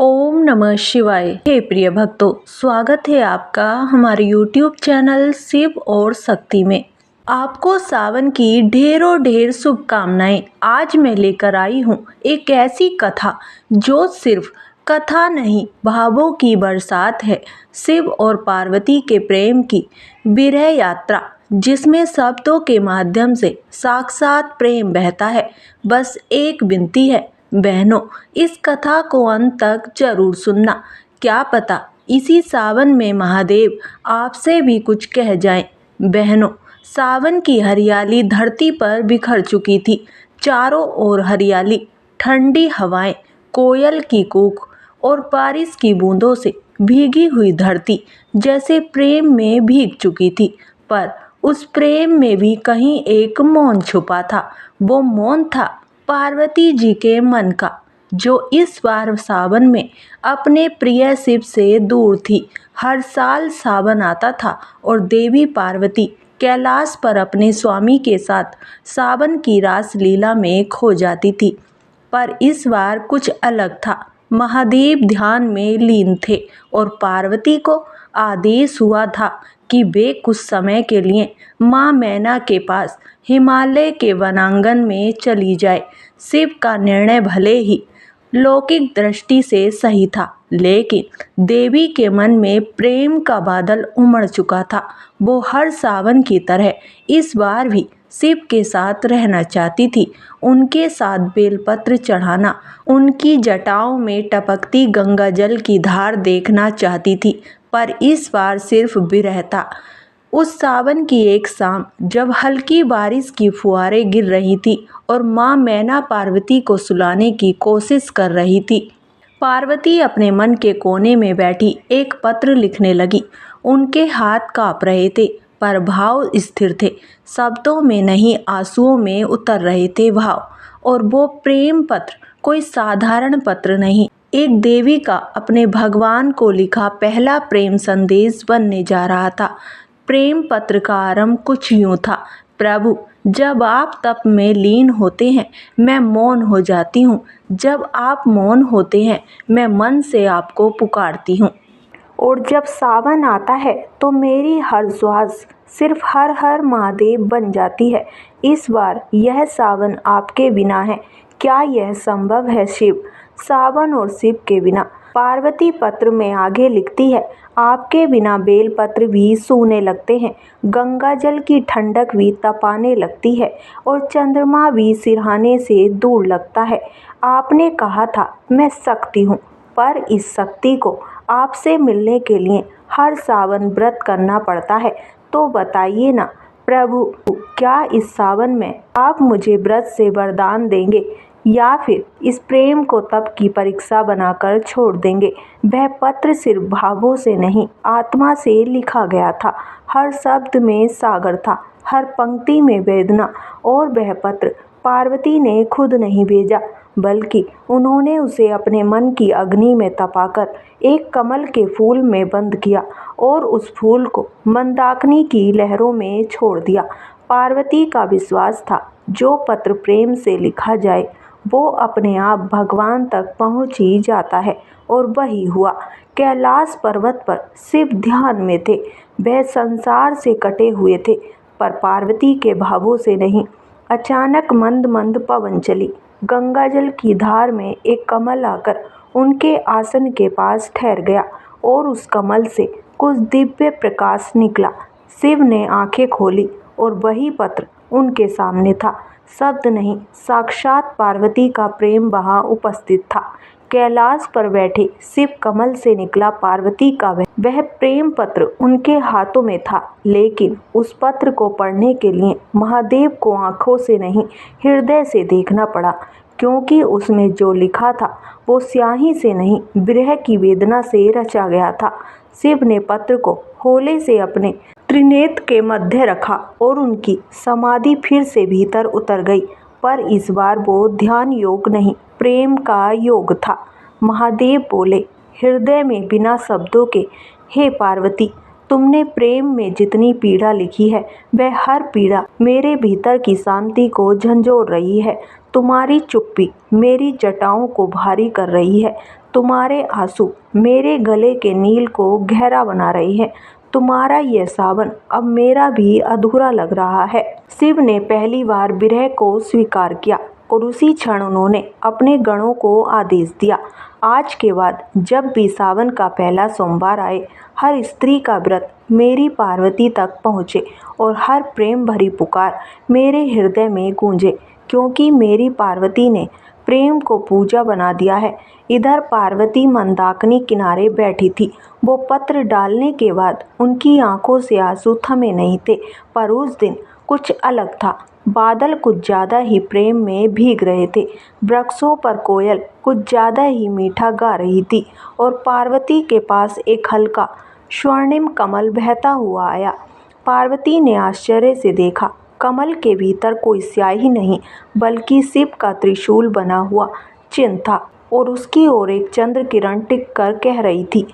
ओम नमः शिवाय। हे प्रिय भक्तों, स्वागत है आपका हमारे YouTube चैनल शिव और शक्ति में। आपको सावन की ढेरों ढेर शुभकामनाएं। आज मैं लेकर आई हूँ एक ऐसी कथा जो सिर्फ कथा नहीं, भावों की बरसात है। शिव और पार्वती के प्रेम की विरह यात्रा, जिसमें शब्दों के माध्यम से साक्षात प्रेम बहता है। बस एक विनती है बहनों, इस कथा को अंत तक जरूर सुनना। क्या पता इसी सावन में महादेव आपसे भी कुछ कह जाएं। बहनों, सावन की हरियाली धरती पर बिखर चुकी थी। चारों ओर हरियाली, ठंडी हवाएं, कोयल की कूक और बारिश की बूंदों से भीगी हुई धरती जैसे प्रेम में भीग चुकी थी। पर उस प्रेम में भी कहीं एक मौन छुपा था। वो मौन था पार्वती जी के मन का, जो इस बार सावन में अपने प्रिय शिव से दूर थी। हर साल सावन आता था और देवी पार्वती कैलाश पर अपने स्वामी के साथ सावन की रास लीला में खो जाती थी। पर इस बार कुछ अलग था। महादेव ध्यान में लीन थे और पार्वती को आदेश हुआ था कि वे कुछ समय के लिए माँ मैना के पास हिमालय के वनांगन में चली जाए। शिव का निर्णय भले ही लौकिक दृष्टि से सही था, लेकिन देवी के मन में प्रेम का बादल उमड़ चुका था। वो हर सावन की तरह इस बार भी शिव के साथ रहना चाहती थी। उनके साथ बेलपत्र चढ़ाना, उनकी जटाओं में टपकती गंगा जल की धार देखना चाहती थी। पर इस बार सिर्फ विरह था। उस सावन की एक शाम, जब हल्की बारिश की फुहारें गिर रही थी और माँ मैना पार्वती को सुलाने की कोशिश कर रही थी, पार्वती अपने मन के कोने में बैठी एक पत्र लिखने लगी। उनके हाथ कांप रहे थे, पर भाव स्थिर थे। शब्दों में नहीं, आंसुओं में उतर रहे थे भाव। और वो प्रेम पत्र कोई साधारण पत्र नहीं, एक देवी का अपने भगवान को लिखा पहला प्रेम संदेश बनने जा रहा था। प्रेम पत्र का आरंभ कुछ यूं था। प्रभु, जब आप तप में लीन होते हैं, मैं मौन हो जाती हूँ। जब आप मौन होते हैं, मैं मन से आपको पुकारती हूँ। और जब सावन आता है तो मेरी हर श्वास सिर्फ हर हर महादेव बन जाती है। इस बार यह सावन आपके बिना है। क्या यह संभव है शिव? सावन और शिव के बिना? पार्वती पत्र में आगे लिखती है, आपके बिना बेलपत्र भी सूने लगते हैं, गंगा जल की ठंडक भी तपाने लगती है और चंद्रमा भी सिरहाने से दूर लगता है। आपने कहा था मैं शक्ति हूँ, पर इस शक्ति को आपसे मिलने के लिए हर सावन व्रत करना पड़ता है। तो बताइए ना प्रभु, क्या इस सावन में आप मुझे व्रत से वरदान देंगे या फिर इस प्रेम को तप की परीक्षा बनाकर छोड़ देंगे? वह पत्र सिर्फ भावों से नहीं, आत्मा से लिखा गया था। हर शब्द में सागर था, हर पंक्ति में वेदना। और वह पत्र पार्वती ने खुद नहीं भेजा, बल्कि उन्होंने उसे अपने मन की अग्नि में तपाकर एक कमल के फूल में बंद किया और उस फूल को मंदाकिनी की लहरों में छोड़ दिया। पार्वती का विश्वास था, जो पत्र प्रेम से लिखा जाए वो अपने आप भगवान तक पहुंच ही जाता है। और वही हुआ। कैलाश पर्वत पर शिव ध्यान में थे। वह संसार से कटे हुए थे, पर पार्वती के भावों से नहीं। अचानक मंद मंद पवन चली। गंगाजल की धार में एक कमल आकर उनके आसन के पास ठहर गया और उस कमल से कुछ दिव्य प्रकाश निकला। शिव ने आंखें खोली और वही पत्र उनके सामने था। शब्द नहीं, साक्षात पार्वती का प्रेम वहाँ उपस्थित था। कैलाश पर बैठे शिव कमल से निकला पार्वती का वह प्रेम पत्र उनके हाथों में था। लेकिन उस पत्र को पढ़ने के लिए महादेव को आंखों से नहीं, हृदय से देखना पड़ा, क्योंकि उसमें जो लिखा था वो स्याही से नहीं, विरह की वेदना से रचा गया था। शिव ने पत्र को होले से अपने त्रिनेत्र के मध्य रखा और उनकी समाधि फिर से भीतर उतर गई। पर इस बार वो ध्यान योग नहीं, प्रेम का योग था। महादेव बोले हृदय में बिना शब्दों के, हे पार्वती, तुमने प्रेम में जितनी पीड़ा लिखी है, वह हर पीड़ा मेरे भीतर की शांति को झंझोर रही है। तुम्हारी चुप्पी मेरी जटाओं को भारी कर रही है। तुम्हारे आंसू मेरे गले के नील को गहरा बना रहे हैं। तुम्हारा यह सावन अब मेरा भी अधूरा लग रहा है। शिव ने पहली बार विरह को स्वीकार किया और उसी क्षण उन्होंने अपने गणों को आदेश दिया, आज के बाद जब भी सावन का पहला सोमवार आए, हर स्त्री का व्रत मेरी पार्वती तक पहुँचे और हर प्रेम भरी पुकार मेरे हृदय में गूंजे, क्योंकि मेरी पार्वती ने प्रेम को पूजा बना दिया है। इधर पार्वती मंदाकिनी किनारे बैठी थी। वो पत्र डालने के बाद उनकी आंखों से आंसू थमे नहीं थे, पर उस दिन कुछ अलग था। बादल कुछ ज़्यादा ही प्रेम में भीग रहे थे, वृक्षों पर कोयल कुछ ज़्यादा ही मीठा गा रही थी और पार्वती के पास एक हल्का स्वर्णिम कमल बहता हुआ आया। पार्वती ने आश्चर्य से देखा, कमल के भीतर कोई स्याही नहीं बल्कि शिव का त्रिशूल बना हुआ चिन्ह था और उसकी ओर एक चंद्र किरण टिक कर कह रही थी,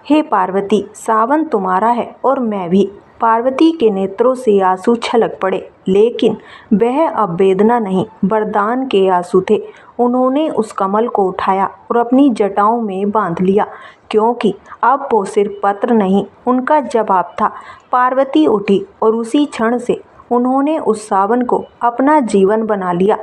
हे पार्वती, सावन तुम्हारा है और मैं भी। पार्वती के नेत्रों से आंसू छलक पड़े, लेकिन वह अब वेदना नहीं, वरदान के आंसू थे। उन्होंने उस कमल को उठाया और अपनी जटाओं में बांध लिया, क्योंकि अब वो सिर्फ पत्र नहीं, उनका जवाब था। पार्वती उठी और उसी क्षण से उन्होंने उस सावन को अपना जीवन बना लिया।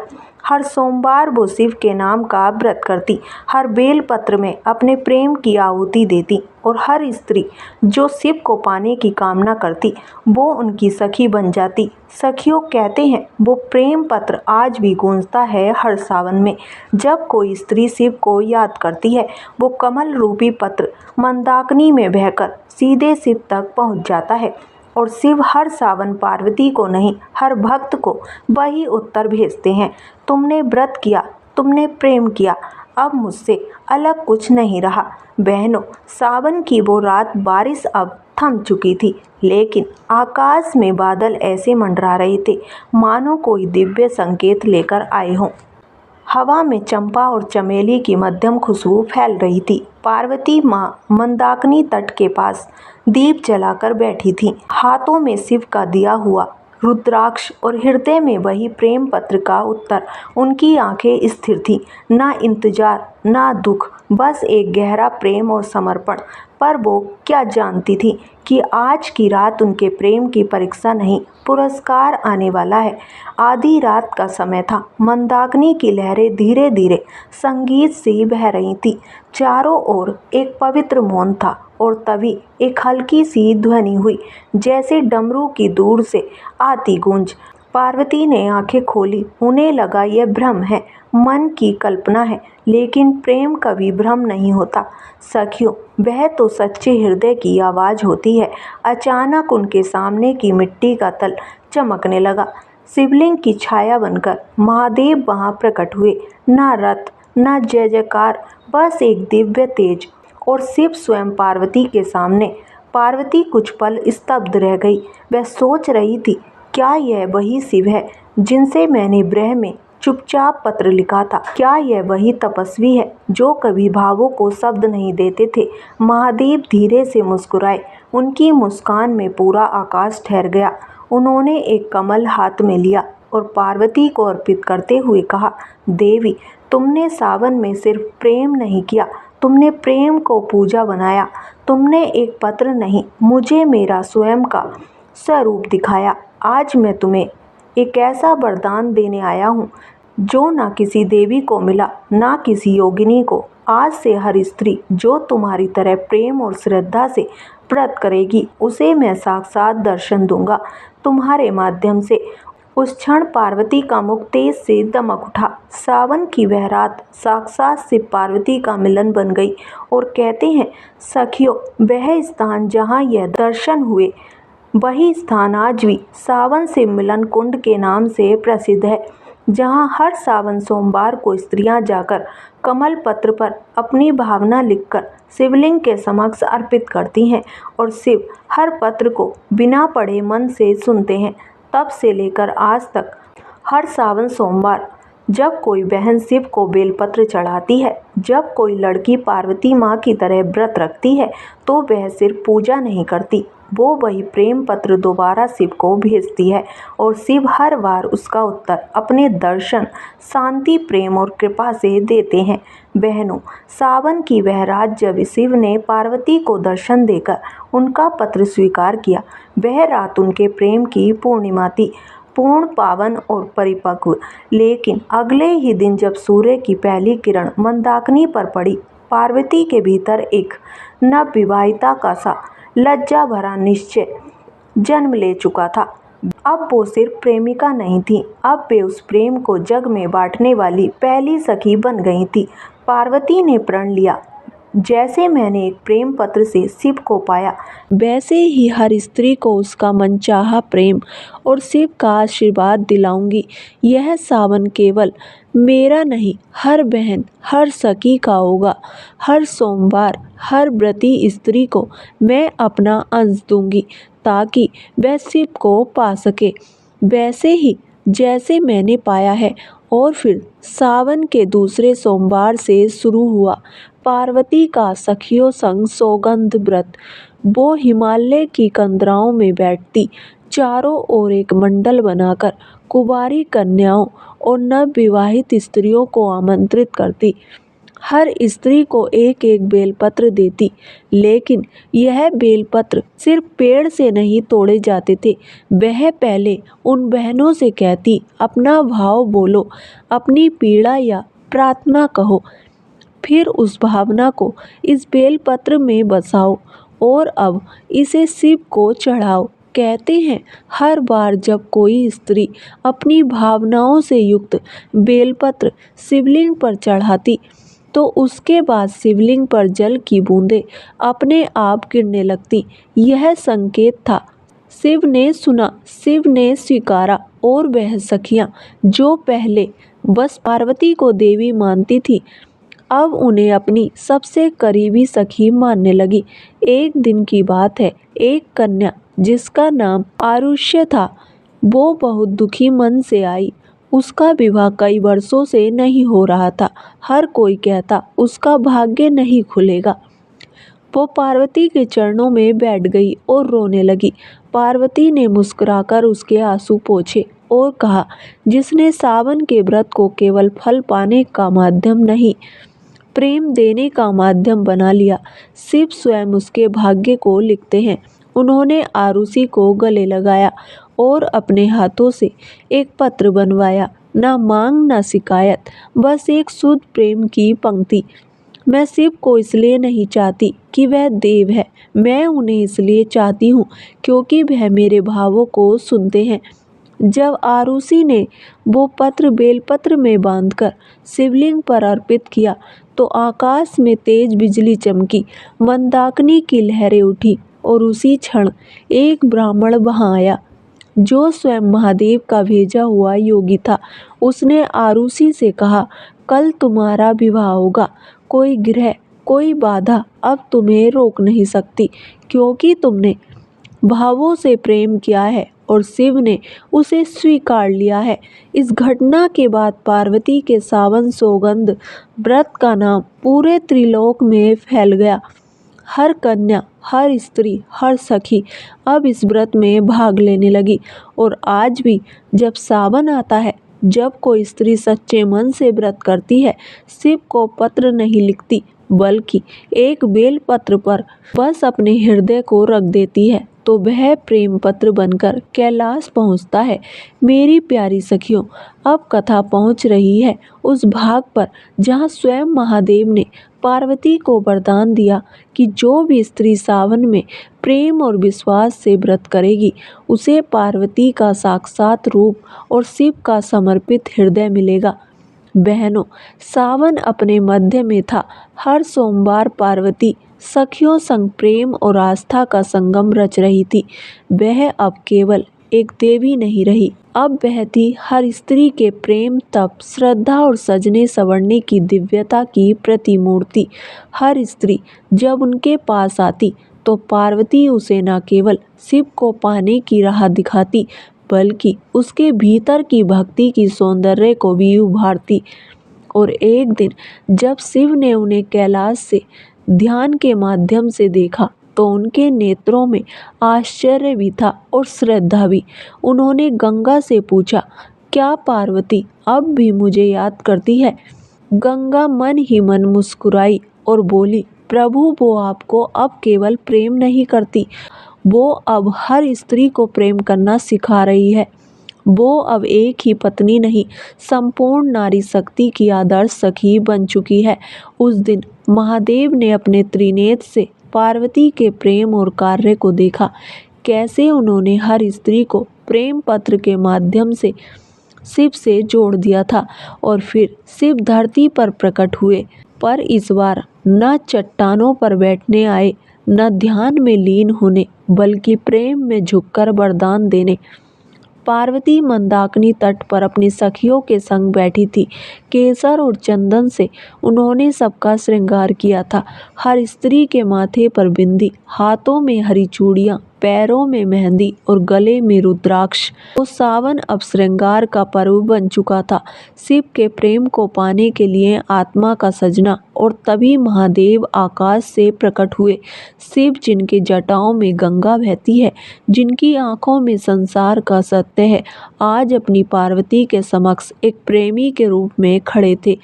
हर सोमवार वो शिव के नाम का व्रत करती, हर बेल पत्र में अपने प्रेम की आहुति देती और हर स्त्री जो शिव को पाने की कामना करती वो उनकी सखी बन जाती। सखियों, कहते हैं वो प्रेम पत्र आज भी गूंजता है हर सावन में। जब कोई स्त्री शिव को याद करती है, वो कमल रूपी पत्र मंदाकिनी में बहकर सीधे शिव तक पहुंच जाता है और शिव हर सावन पार्वती को नहीं, हर भक्त को वही उत्तर भेजते हैं, तुमने व्रत किया, तुमने प्रेम किया, अब मुझसे अलग कुछ नहीं रहा। बहनों, सावन की वो रात बारिश अब थम चुकी थी, लेकिन आकाश में बादल ऐसे मंडरा रहे थे मानो कोई दिव्य संकेत लेकर आए हों। हवा में चंपा और चमेली की मध्यम खुशबू फैल रही थी। पार्वती माँ मंदाकिनी तट के पास दीप जलाकर बैठी थीं, हाथों में शिव का दिया हुआ रुद्राक्ष और हृदय में वही प्रेम पत्र का उत्तर। उनकी आंखें स्थिर थीं, ना इंतजार ना दुख, बस एक गहरा प्रेम और समर्पण। पर वो क्या जानती थी कि आज की रात उनके प्रेम की परीक्षा नहीं, पुरस्कार आने वाला है। आधी रात का समय था। मंदाकिनी की लहरें धीरे धीरे संगीत सी बह रही थी। चारों ओर एक पवित्र मौन था और तभी एक हल्की सी ध्वनि हुई, जैसे डमरू की दूर से आती गूंज। पार्वती ने आंखें खोली। उन्हें लगा यह भ्रम है, मन की कल्पना है, लेकिन प्रेम कभी भ्रम नहीं होता। सखियों, वह तो सच्चे हृदय की आवाज़ होती है। अचानक उनके सामने की मिट्टी का तल चमकने लगा। शिवलिंग की छाया बनकर महादेव वहाँ प्रकट हुए। ना रथ, ना जय जयकार, बस एक दिव्य तेज और शिव स्वयं पार्वती के सामने। पार्वती कुछ पल स्तब्ध रह गई। वह सोच रही थी, क्या यह वही शिव है जिनसे मैंने विरह में चुपचाप पत्र लिखा था? क्या यह वही तपस्वी है जो कभी भावों को शब्द नहीं देते थे? महादेव धीरे से मुस्कुराए। उनकी मुस्कान में पूरा आकाश ठहर गया। उन्होंने एक कमल हाथ में लिया और पार्वती को अर्पित करते हुए कहा, देवी, तुमने सावन में सिर्फ प्रेम नहीं किया, तुमने प्रेम को पूजा बनाया। तुमने एक पत्र नहीं, मुझे मेरा स्वयं का स्वरूप दिखाया। आज मैं तुम्हें एक ऐसा वरदान देने आया हूँ जो ना किसी देवी को मिला, ना किसी योगिनी को। आज से हर स्त्री जो तुम्हारी तरह प्रेम और श्रद्धा से व्रत करेगी, उसे मैं साक्षात दर्शन दूंगा तुम्हारे माध्यम से। उस क्षण पार्वती का मुख तेज से दमक उठा। सावन की वह रात साक्षात शिव पार्वती का मिलन बन गई। और कहते हैं सखियों, वह स्थान जहाँ यह दर्शन हुए, वही स्थान आज भी सावन शिव मिलन कुंड के नाम से प्रसिद्ध है, जहाँ हर सावन सोमवार को स्त्रियां जाकर कमल पत्र पर अपनी भावना लिखकर शिवलिंग के समक्ष अर्पित करती हैं और शिव हर पत्र को बिना पढ़े मन से सुनते हैं। तब से लेकर आज तक हर सावन सोमवार जब कोई बहन शिव को बेलपत्र चढ़ाती है, जब कोई लड़की पार्वती माँ की तरह व्रत रखती है, तो वह सिर्फ पूजा नहीं करती, वो वही प्रेम पत्र दोबारा शिव को भेजती है और शिव हर बार उसका उत्तर अपने दर्शन, शांति, प्रेम और कृपा से देते हैं। बहनों, सावन की वह रात जब शिव ने पार्वती को दर्शन देकर उनका पत्र स्वीकार किया, वह रात उनके प्रेम की पूर्णिमा थी, पूर्ण, पावन और परिपक्व। लेकिन अगले ही दिन जब सूर्य की पहली किरण मंदाकिनी पर पड़ी, पार्वती के भीतर एक नवविवाहिता का सा लज्जा भरा निश्चय जन्म ले चुका था। अब वो सिर्फ प्रेमिका नहीं थी, अब वे उस प्रेम को जग में बांटने वाली पहली सखी बन गई थी। पार्वती ने प्रण लिया, जैसे मैंने एक प्रेम पत्र से शिव को पाया, वैसे ही हर स्त्री को उसका मनचाहा प्रेम और शिव का आशीर्वाद दिलाऊंगी। यह सावन केवल मेरा नहीं, हर बहन, हर सखी का होगा। हर सोमवार हर व्रती स्त्री को मैं अपना अंश दूंगी, ताकि वह शिव को पा सके, वैसे ही जैसे मैंने पाया है। और फिर सावन के दूसरे सोमवार से शुरू हुआ पार्वती का सखियों संग सौगंध व्रत। वो हिमालय की कंदराओं में बैठती, चारों ओर एक मंडल बनाकर कुंवारी कन्याओं और नवविवाहित स्त्रियों को आमंत्रित करती। हर स्त्री को एक एक बेलपत्र देती, लेकिन यह बेलपत्र सिर्फ पेड़ से नहीं तोड़े जाते थे। वह पहले उन बहनों से कहती, अपना भाव बोलो, अपनी पीड़ा या प्रार्थना कहो, फिर उस भावना को इस बेलपत्र में बसाओ और अब इसे शिव को चढ़ाओ। कहते हैं, हर बार जब कोई स्त्री अपनी भावनाओं से युक्त बेलपत्र शिवलिंग पर चढ़ाती, तो उसके बाद शिवलिंग पर जल की बूंदें अपने आप गिरने लगती। यह संकेत था। शिव ने सुना, शिव ने स्वीकारा, और वह सखियां जो पहले बस पार्वती को देवी मानती थी, अब उन्हें अपनी सबसे करीबी सखी मानने लगी। एक दिन की बात है, एक कन्या जिसका नाम आरुष्य था, वो बहुत दुखी मन से आई। उसका विवाह कई वर्षों से नहीं हो रहा था। हर कोई कहता उसका भाग्य नहीं खुलेगा। वो पार्वती के चरणों में बैठ गई और रोने लगी। पार्वती ने मुस्कुराकर उसके आंसू पोंछे और कहा, जिसने सावन के व्रत को केवल फल पाने का माध्यम नहीं, प्रेम देने का माध्यम बना लिया, शिव स्वयं उसके भाग्य को लिखते हैं। उन्होंने आरुषि को गले लगाया और अपने हाथों से एक पत्र बनवाया। ना मांग ना शिकायत, बस एक शुद्ध प्रेम की पंक्ति। मैं शिव को इसलिए नहीं चाहती कि वह देव है, मैं उन्हें इसलिए चाहती हूँ क्योंकि वह मेरे भावों को सुनते हैं। जब आरुषि ने वो पत्र बेलपत्र में बांधकर शिवलिंग पर अर्पित किया, तो आकाश में तेज बिजली चमकी, मंदाकिनी की लहरें उठी और उसी क्षण एक ब्राह्मण वहां आया, जो स्वयं महादेव का भेजा हुआ योगी था। उसने आरुषि से कहा, कल तुम्हारा विवाह होगा। कोई ग्रह, कोई बाधा अब तुम्हें रोक नहीं सकती, क्योंकि तुमने भावों से प्रेम किया है और शिव ने उसे स्वीकार लिया है। इस घटना के बाद पार्वती के सावन सौगंध व्रत का नाम पूरे त्रिलोक में फैल गया। हर कन्या, हर स्त्री, हर सखी अब इस व्रत में भाग लेने लगी। और आज भी जब सावन आता है, जब कोई स्त्री सच्चे मन से व्रत करती है, शिव को पत्र नहीं लिखती, बल्कि एक बेल पत्र पर बस अपने हृदय को रख देती है, तो वह प्रेम पत्र बनकर कैलाश पहुंचता है। मेरी प्यारी सखियों, अब कथा पहुंच रही है उस भाग पर जहां स्वयं महादेव ने पार्वती को वरदान दिया कि जो भी स्त्री सावन में प्रेम और विश्वास से व्रत करेगी, उसे पार्वती का साक्षात रूप और शिव का समर्पित हृदय मिलेगा। बहनों, सावन अपने मध्य में था। हर सोमवार पार्वती सखियों संग प्रेम और आस्था का संगम रच रही थी। वह अब केवल एक देवी नहीं रही, अब वह थी हर स्त्री के प्रेम, तप, श्रद्धा और सजने संवरने की दिव्यता की प्रतिमूर्ति। हर स्त्री जब उनके पास आती, तो पार्वती उसे न केवल शिव को पाने की राह दिखाती, बल्कि उसके भीतर की भक्ति की सौंदर्य को भी उभारती। और एक दिन जब शिव ने उन्हें कैलाश से ध्यान के माध्यम से देखा, तो उनके नेत्रों में आश्चर्य भी था और श्रद्धा भी। उन्होंने गंगा से पूछा, क्या पार्वती अब भी मुझे याद करती है? गंगा मन ही मन मुस्कुराई और बोली, प्रभु वो आपको अब केवल प्रेम नहीं करती, वो अब हर स्त्री को प्रेम करना सिखा रही है। वो अब एक ही पत्नी नहीं, संपूर्ण नारी शक्ति की आदर्श सखी बन चुकी है। उस दिन महादेव ने अपने त्रिनेत्र से पार्वती के प्रेम और कार्य को देखा, कैसे उन्होंने हर स्त्री को प्रेम पत्र के माध्यम से शिव से जोड़ दिया था। और फिर शिव धरती पर प्रकट हुए, पर इस बार न चट्टानों पर बैठने आए, न ध्यान में लीन होने, बल्कि प्रेम में झुककर वरदान देने। पार्वती मंदाकिनी तट पर अपनी सखियों के संग बैठी थी। केसर और चंदन से उन्होंने सबका श्रृंगार किया था। हर स्त्री के माथे पर बिंदी, हाथों में हरी चूड़ियां, पैरों में मेहंदी और गले में रुद्राक्ष। तो सावन अब श्रृंगार का पर्व बन चुका था, शिव के प्रेम को पाने के लिए आत्मा का सजना। और तभी महादेव आकाश से प्रकट हुए। शिव जिनके जटाओं में गंगा बहती है, जिनकी आंखों में संसार का सत्य है, आज अपनी पार्वती के समक्ष एक प्रेमी के रूप में खड़े थे।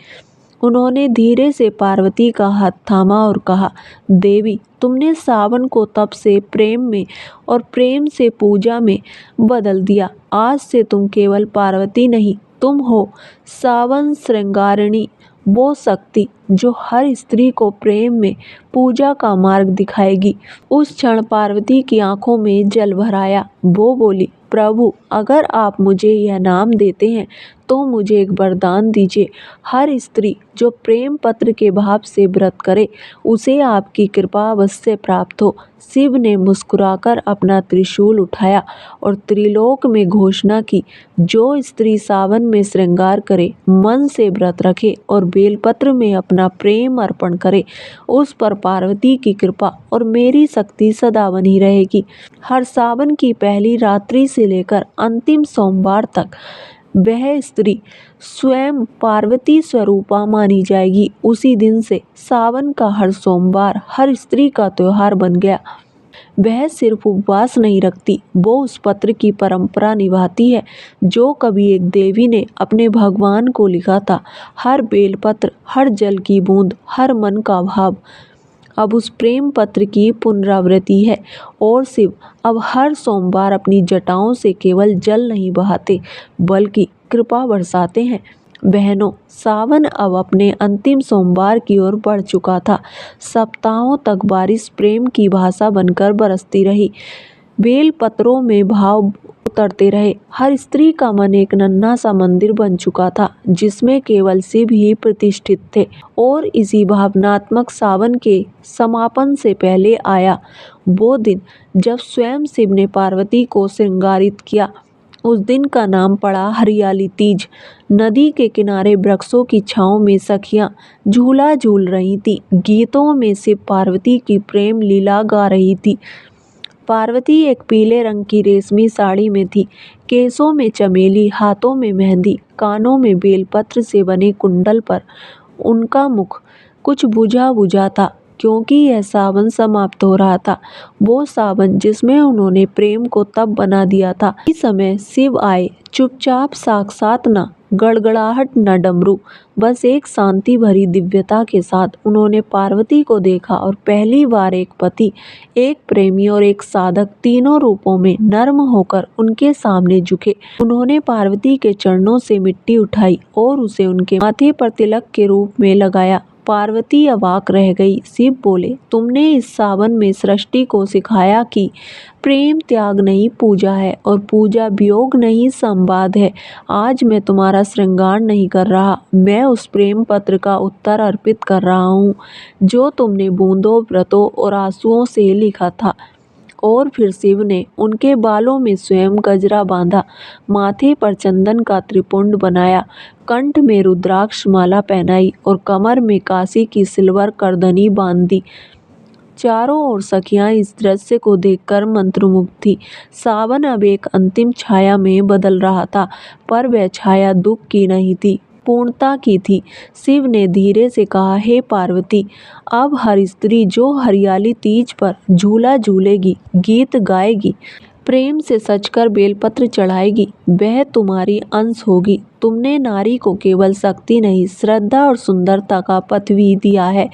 उन्होंने धीरे से पार्वती का हाथ थामा और कहा, देवी, तुमने सावन को तप से प्रेम में और प्रेम से पूजा में बदल दिया। आज से तुम केवल पार्वती नहीं, तुम हो सावन श्रृंगारिणी, वो शक्ति जो हर स्त्री को प्रेम में पूजा का मार्ग दिखाएगी। उस क्षण पार्वती की आंखों में जल भर आया। वो बोली, प्रभु, अगर आप मुझे यह नाम देते हैं तो मुझे एक वरदान दीजिए। हर स्त्री जो प्रेम पत्र के भाव से व्रत करे, उसे आपकी कृपा अवश्य प्राप्त हो। शिव ने मुस्कुराकर अपना त्रिशूल उठाया और त्रिलोक में घोषणा की, जो स्त्री सावन में श्रृंगार करे, मन से व्रत रखे और बेलपत्र में अपना प्रेम अर्पण करे, उस पर पार्वती की कृपा और मेरी शक्ति सदा बनी रहेगी। हर सावन की पहली रात्रि से लेकर अंतिम सोमवार तक वह स्त्री स्वयं पार्वती स्वरूपा मानी जाएगी। उसी दिन से सावन का हर सोमवार हर स्त्री का त्योहार बन गया। वह सिर्फ उपवास नहीं रखती, वो उस पत्र की परंपरा निभाती है जो कभी एक देवी ने अपने भगवान को लिखा था। हर बेलपत्र, हर जल की बूंद, हर मन का भाव अब उस प्रेम पत्र की पुनरावृत्ति है। और शिव अब हर सोमवार अपनी जटाओं से केवल जल नहीं बहाते, बल्कि कृपा बरसाते हैं। बहनों, सावन अब अपने अंतिम सोमवार की ओर बढ़ चुका था। सप्ताहों तक बारिश प्रेम की भाषा बनकर बरसती रही। बेल पत्रों में भाव उतरते रहे। हर स्त्री का मन एक नन्हा सा मंदिर बन चुका था, जिसमें केवल शिव ही प्रतिष्ठित थे। और इसी भावनात्मक सावन के समापन से पहले आया वो दिन जब स्वयं शिव ने पार्वती को श्रृंगारित किया। उस दिन का नाम पड़ा हरियाली तीज। नदी के किनारे वृक्षों की छांव में सखियां झूला झूल रही थी। गीतों में शिव पार्वती की प्रेम लीला गा रही थी। पार्वती एक पीले रंग की रेशमी साड़ी में थी, केसों में चमेली, हाथों में मेहंदी, कानों में बेलपत्र से बने कुंडल पर उनका मुख कुछ बुझा बुझा था, क्योंकि यह सावन समाप्त हो रहा था। वो सावन जिसमें उन्होंने प्रेम को तब बना दिया था। इस समय शिव आए, चुपचाप, साक्षात न गड़गड़ाहट न डमरू, बस एक शांति भरी दिव्यता के साथ उन्होंने पार्वती को देखा और पहली बार एक पति, एक प्रेमी और एक साधक, तीनों रूपों में नर्म होकर उनके सामने झुके। उन्होंने पार्वती के चरणों से मिट्टी उठाई और उसे उनके माथे पर तिलक के रूप में लगाया। पार्वती अवाक रह गई। शिव बोले, तुमने इस सावन में सृष्टि को सिखाया कि प्रेम त्याग नहीं पूजा है और पूजा वियोग नहीं संवाद है। आज मैं तुम्हारा श्रृंगार नहीं कर रहा, मैं उस प्रेम पत्र का उत्तर अर्पित कर रहा हूँ जो तुमने बूंदों, व्रतों और आंसुओं से लिखा था। और फिर शिव ने उनके बालों में स्वयं गजरा बांधा, माथे पर चंदन का त्रिपुंड बनाया, कंठ में रुद्राक्ष माला पहनाई और कमर में काशी की सिल्वर करदनी बांध दी। चारों ओर सखियां इस दृश्य को देखकर मंत्रमुग्ध थी। सावन अब एक अंतिम छाया में बदल रहा था, पर वह छाया दुख की नहीं थी, पूर्णता की थी। शिव ने धीरे से कहा, हे पार्वती, अब हर स्त्री जो हरियाली तीज पर झूला झूलेगी, गीत गाएगी, प्रेम से सजकर बेलपत्र चढ़ाएगी, वह तुम्हारी अंश होगी। तुमने नारी को केवल शक्ति नहीं, श्रद्धा और सुंदरता का पथ भी दिया है।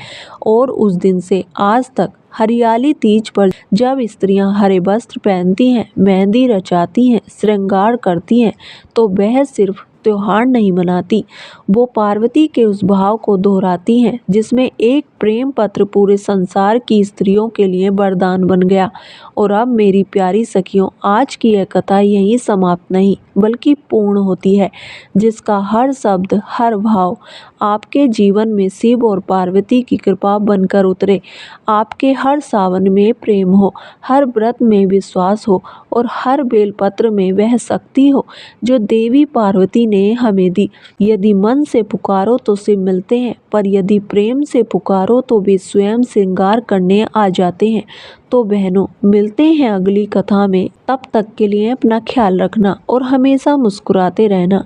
और उस दिन से आज तक हरियाली तीज पर जब स्त्रियां हरे वस्त्र पहनती हैं, मेहंदी रचाती हैं, श्रृंगार करती हैं, तो वह सिर्फ त्योहार नहीं मनाती, वो पार्वती के उस भाव को दोहराती हैं जिसमें एक प्रेम पत्र पूरे संसार की स्त्रियों के लिए वरदान बन गया। और अब मेरी प्यारी सखियों, आज की यह कथा यहीं समाप्त नहीं बल्कि पूर्ण होती है, जिसका हर शब्द, हर भाव आपके जीवन में शिव और पार्वती की कृपा बनकर उतरे। आपके हर सावन में प्रेम हो, हर व्रत में विश्वास हो और हर बेलपत्र में वह शक्ति हो जो देवी पार्वती ने हमें दी। यदि मन से पुकारो तो शिव मिलते हैं, पर यदि प्रेम से पुकारो तो वे स्वयं श्रृंगार करने आ जाते हैं। तो बहनों, मिलते हैं अगली कथा में। तब तक के लिए अपना ख्याल रखना और हमेशा मुस्कुराते रहना।